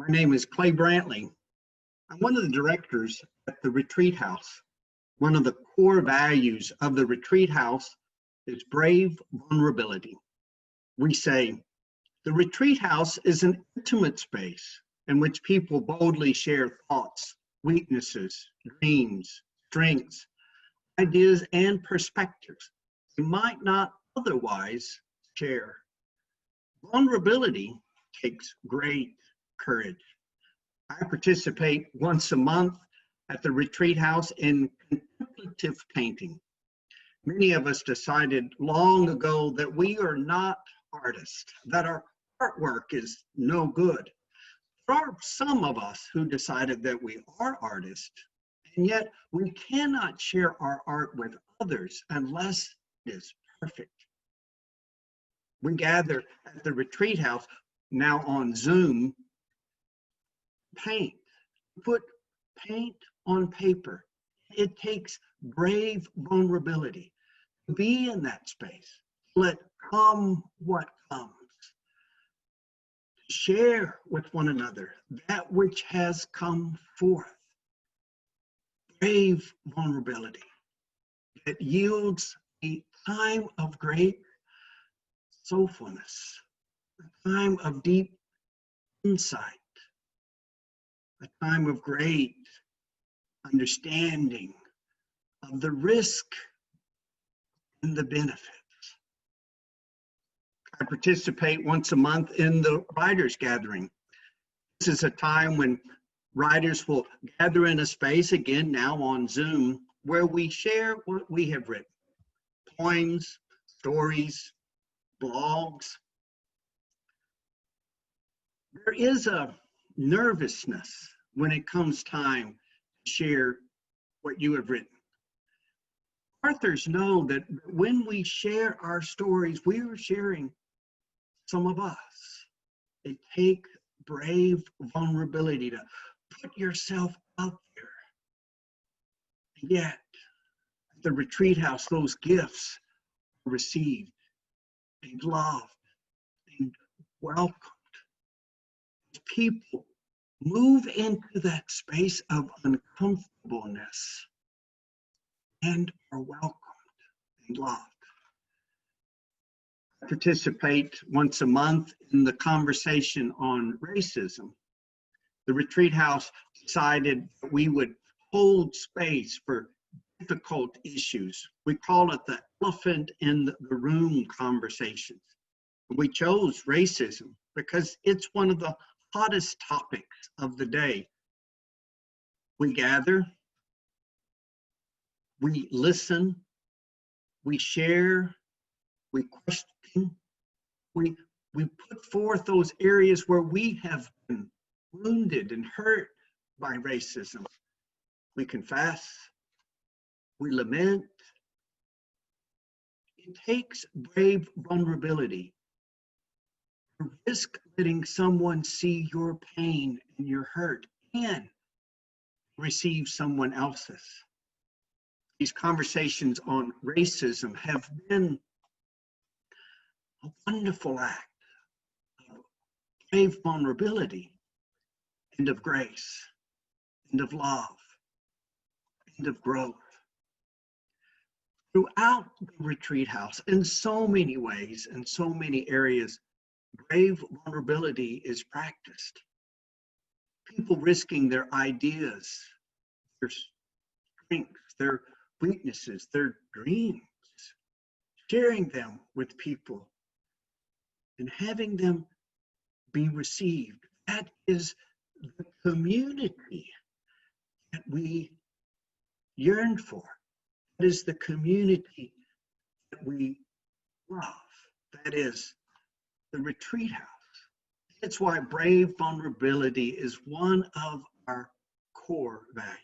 My name is Clay Brantley. I'm one of the directors at the Retreat House. One of the core values of the Retreat House is brave vulnerability. We say the Retreat House is an intimate space in which people boldly share thoughts, weaknesses, dreams, strengths, ideas, and perspectives they might not otherwise share. Vulnerability takes great courage. I participate once a month at the Retreat House in contemplative painting. Many of us decided long ago that we are not artists, that our artwork is no good. There are some of us who decided that we are artists, and yet we cannot share our art with others unless it is perfect. We gather at the Retreat House, now on Zoom, put paint on paper. It takes brave vulnerability to be in that space. Let come what comes. Share with one another that which has come forth. Brave vulnerability that yields a time of great soulfulness, a time of deep insight, a time of great understanding of the risk and the benefits. I participate once a month in the writers' gathering. This is a time when writers will gather in a space, again now on Zoom, where we share what we have written. Poems, stories, blogs. There is a nervousness when it comes time to share what you have written. Authors know that when we share our stories, we are sharing some of us. It takes brave vulnerability to put yourself out there. And yet, at the Retreat House, those gifts are received and loved and welcomed. People move into that space of uncomfortableness and are welcomed and loved. I participate once a month in the conversation on racism. The Retreat House decided that we would hold space for difficult issues. We call it the elephant in the room conversations. We chose racism because it's one of the hottest topics of the day. We gather, we listen, we share, we question, we put forth those areas where we have been wounded and hurt by racism. We confess, we lament. It takes brave vulnerability to risk letting someone see your pain and your hurt and receive someone else's. These conversations on racism have been a wonderful act of brave vulnerability and of grace and of love and of growth. Throughout the Retreat House, in so many ways, in so many areas, brave vulnerability is practiced. People risking their ideas, their strengths, their weaknesses, their dreams, sharing them with people and having them be received. That is the community that we yearn for. That is the community that we love. That is the Retreat House. That's why brave vulnerability is one of our core values.